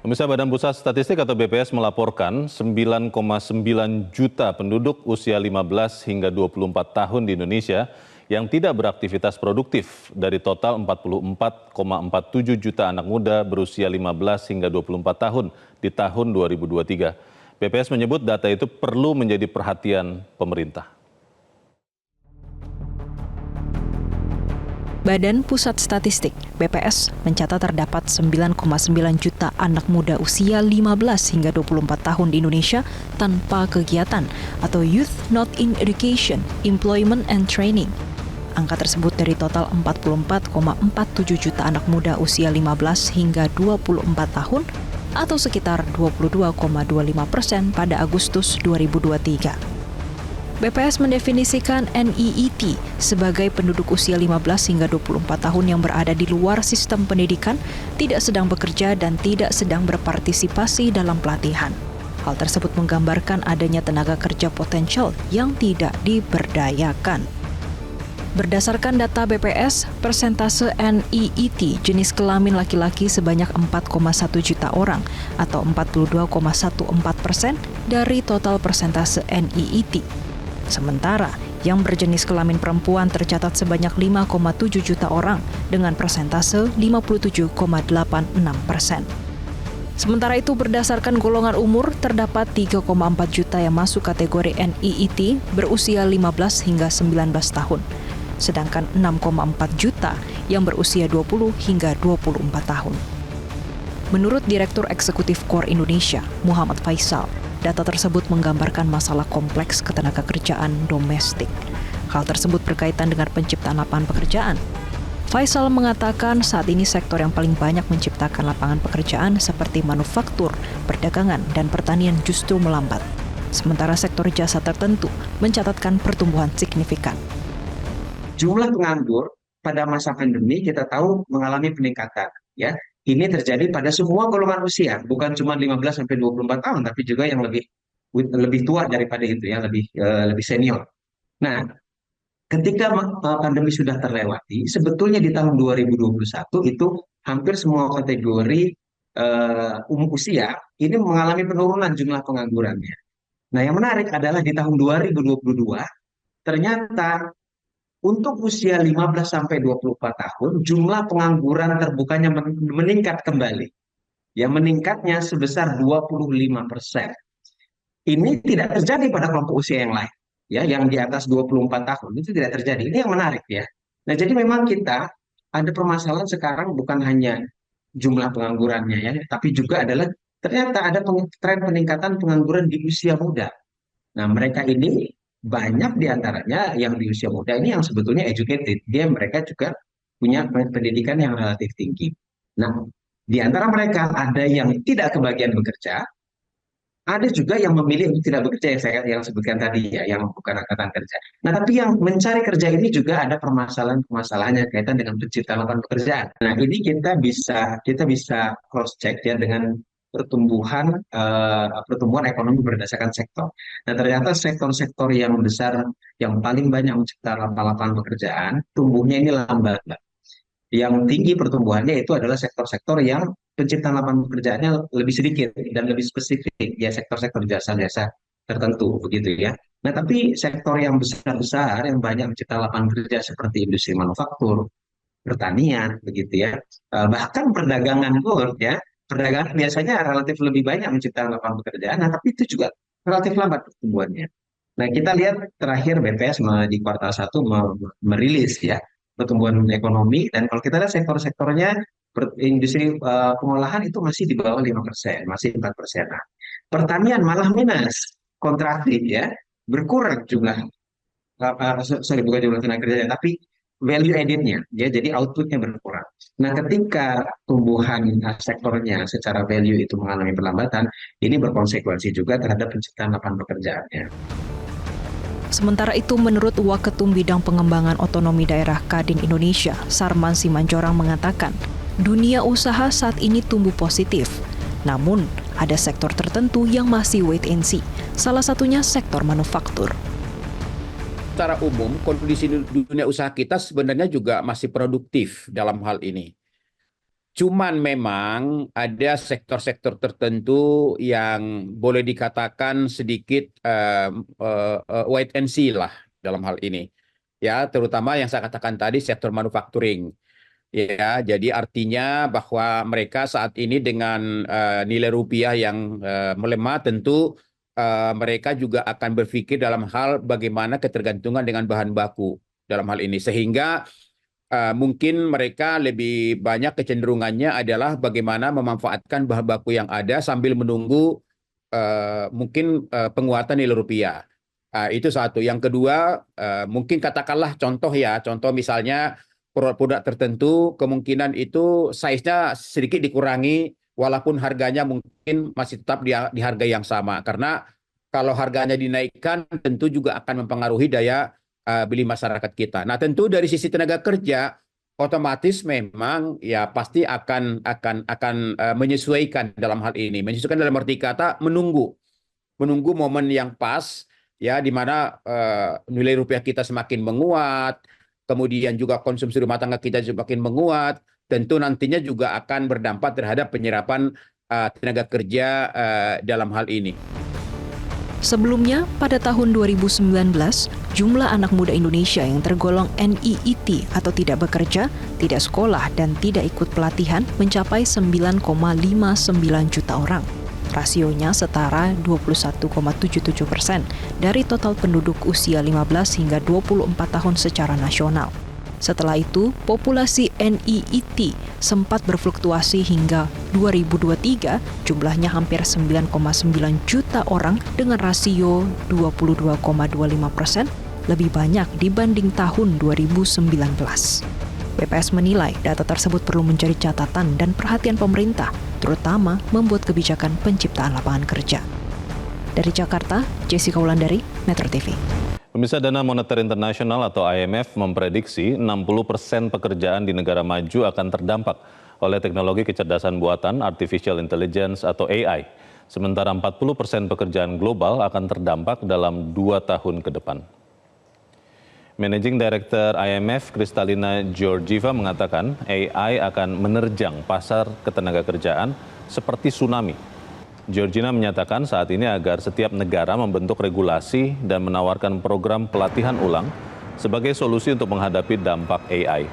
Pemirsa, Badan Pusat Statistik atau BPS melaporkan 9,9 juta penduduk usia 15 hingga 24 tahun di Indonesia yang tidak beraktivitas produktif dari total 44,47 juta anak muda berusia 15 hingga 24 tahun di tahun 2023. BPS menyebut data itu perlu menjadi perhatian pemerintah. Badan Pusat Statistik (BPS) mencatat terdapat 9,9 juta anak muda usia 15 hingga 24 tahun di Indonesia tanpa kegiatan atau Youth Not in Education, Employment and Training. Angka tersebut dari total 44,47 juta anak muda usia 15 hingga 24 tahun atau sekitar 22,25% pada Agustus 2023. BPS mendefinisikan NEET sebagai penduduk usia 15 hingga 24 tahun yang berada di luar sistem pendidikan, tidak sedang bekerja dan tidak sedang berpartisipasi dalam pelatihan. Hal tersebut menggambarkan adanya tenaga kerja potensial yang tidak diberdayakan. Berdasarkan data BPS, persentase NEET jenis kelamin laki-laki sebanyak 4,1 juta orang atau 42,14% dari total persentase NEET. Sementara yang berjenis kelamin perempuan tercatat sebanyak 5,7 juta orang dengan persentase 57,86%. Sementara itu berdasarkan golongan umur terdapat 3,4 juta yang masuk kategori NEET berusia 15 hingga 19 tahun. Sedangkan 6,4 juta yang berusia 20 hingga 24 tahun. Menurut Direktur Eksekutif KOR Indonesia, Muhammad Faisal, data tersebut menggambarkan masalah kompleks ketenagakerjaan domestik. Hal tersebut berkaitan dengan penciptaan lapangan pekerjaan. Faisal mengatakan saat ini sektor yang paling banyak menciptakan lapangan pekerjaan seperti manufaktur, perdagangan, dan pertanian justru melambat. Sementara sektor jasa tertentu mencatatkan pertumbuhan signifikan. Jumlah penganggur pada masa pandemi kita tahu mengalami peningkatan, ya. Ini terjadi pada semua golongan usia, bukan cuma 15 sampai 24 tahun, tapi juga yang lebih tua daripada itu, ya, lebih senior. Nah, ketika pandemi sudah terlewati, sebetulnya di tahun 2021 itu hampir semua kategori usia ini mengalami penurunan jumlah penganggurannya. Nah, yang menarik adalah di tahun 2022 ternyata untuk usia 15 sampai 24 tahun, jumlah pengangguran terbukanya meningkat kembali. Ya, meningkatnya sebesar 25%. Ini tidak terjadi pada kelompok usia yang lain. Ya, yang di atas 24 tahun itu tidak terjadi. Ini yang menarik, ya. Nah, jadi memang kita ada permasalahan sekarang bukan hanya jumlah penganggurannya, ya, tapi juga adalah ternyata ada tren peningkatan pengangguran di usia muda. Nah, mereka ini banyak diantaranya yang di usia muda ini yang sebetulnya educated. Mereka juga punya pendidikan yang relatif tinggi. Nah, di antara mereka ada yang tidak kebagian bekerja, ada juga yang memilih untuk tidak bekerja yang sebutkan tadi, ya, yang bukan angkatan kerja. Nah, tapi yang mencari kerja ini juga ada permasalahan-permasalahan yang kaitan dengan penciptaan lapangan pekerjaan. Nah, ini kita bisa cross check, ya, dengan pertumbuhan ekonomi berdasarkan sektor. Nah, ternyata sektor-sektor yang besar yang paling banyak menciptakan lapangan pekerjaan, tumbuhnya ini lambat. Yang tinggi pertumbuhannya itu adalah sektor-sektor yang penciptaan lapangan pekerjaannya lebih sedikit dan lebih spesifik, ya, sektor-sektor jasa-jasa tertentu, begitu, ya. Nah, tapi sektor yang besar-besar yang banyak menciptakan lapangan kerja seperti industri manufaktur, pertanian, begitu, ya, bahkan perdagangan pun, ya. Perdagangan biasanya relatif lebih banyak menciptakan lapangan pekerjaan, nah, tapi itu juga relatif lambat pertumbuhannya. Nah, kita lihat terakhir BPS di kuartal 1 merilis, ya, pertumbuhan ekonomi, dan kalau kita lihat sektor-sektornya industri pengolahan itu masih di bawah 5%, masih 4%. Nah, pertanian malah minus, kontraktif, ya, berkurang jumlah, bukan jumlah tenaga kerja, tapi value added-nya, ya, jadi output-nya berkurang. Nah, ketika tumbuhan sektornya secara value itu mengalami perlambatan, ini berkonsekuensi juga terhadap penciptaan lapangan pekerjaannya. Sementara itu, menurut Waketum Bidang Pengembangan Otonomi Daerah Kadin Indonesia, Sarman Simanjorang mengatakan, dunia usaha saat ini tumbuh positif. Namun, ada sektor tertentu yang masih wait and see, salah satunya sektor manufaktur. Secara umum, kondisi dunia usaha kita sebenarnya juga masih produktif dalam hal ini. Cuman memang ada sektor-sektor tertentu yang boleh dikatakan sedikit wait and see lah dalam hal ini. Ya, terutama yang saya katakan tadi sektor manufacturing. Ya, jadi artinya bahwa mereka saat ini dengan nilai rupiah yang melemah, tentu mereka juga akan berpikir dalam hal bagaimana ketergantungan dengan bahan baku dalam hal ini. Sehingga mungkin mereka lebih banyak kecenderungannya adalah bagaimana memanfaatkan bahan baku yang ada sambil menunggu mungkin penguatan nilai rupiah. Itu satu. Yang kedua, mungkin katakanlah contoh misalnya produk-produk tertentu kemungkinan itu size-nya sedikit dikurangi walaupun harganya mungkin masih tetap di harga yang sama. Karena kalau harganya dinaikkan tentu juga akan mempengaruhi daya beli masyarakat kita. Nah, tentu dari sisi tenaga kerja otomatis memang ya pasti akan menyesuaikan dalam hal ini. Menyesuaikan dalam arti kata menunggu momen yang pas ya di mana nilai rupiah kita semakin menguat, kemudian juga konsumsi rumah tangga kita semakin menguat, tentu nantinya juga akan berdampak terhadap penyerapan tenaga kerja dalam hal ini. Sebelumnya, pada tahun 2019, jumlah anak muda Indonesia yang tergolong NEET atau tidak bekerja, tidak sekolah, dan tidak ikut pelatihan mencapai 9,59 juta orang. Rasionya setara 21,77% dari total penduduk usia 15 hingga 24 tahun secara nasional. Setelah itu, populasi NEET sempat berfluktuasi hingga 2023, jumlahnya hampir 9,9 juta orang dengan rasio 22,25%, lebih banyak dibanding tahun 2019. BPS menilai data tersebut perlu menjadi catatan dan perhatian pemerintah, terutama membuat kebijakan penciptaan lapangan kerja. Dari Jakarta, Jessica Wulandari, Metro TV. Pemirsa, Dana Moneter Internasional atau IMF memprediksi 60% pekerjaan di negara maju akan terdampak oleh teknologi kecerdasan buatan Artificial Intelligence atau AI. Sementara 40% pekerjaan global akan terdampak dalam 2 tahun ke depan. Managing Director IMF Kristalina Georgieva mengatakan AI akan menerjang pasar ketenagakerjaan seperti tsunami. Georgina menyatakan saat ini agar setiap negara membentuk regulasi dan menawarkan program pelatihan ulang sebagai solusi untuk menghadapi dampak AI.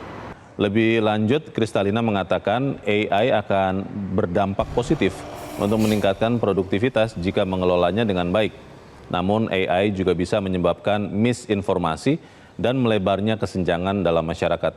Lebih lanjut, Kristalina mengatakan AI akan berdampak positif untuk meningkatkan produktivitas jika mengelolanya dengan baik. Namun AI juga bisa menyebabkan misinformasi dan melebarnya kesenjangan dalam masyarakat.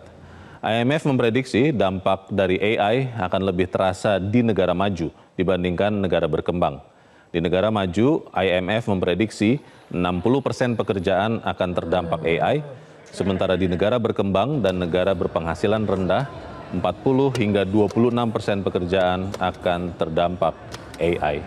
IMF memprediksi dampak dari AI akan lebih terasa di negara maju dibandingkan negara berkembang. Di negara maju, IMF memprediksi 60% pekerjaan akan terdampak AI, sementara di negara berkembang dan negara berpenghasilan rendah, 40 hingga 26% pekerjaan akan terdampak AI.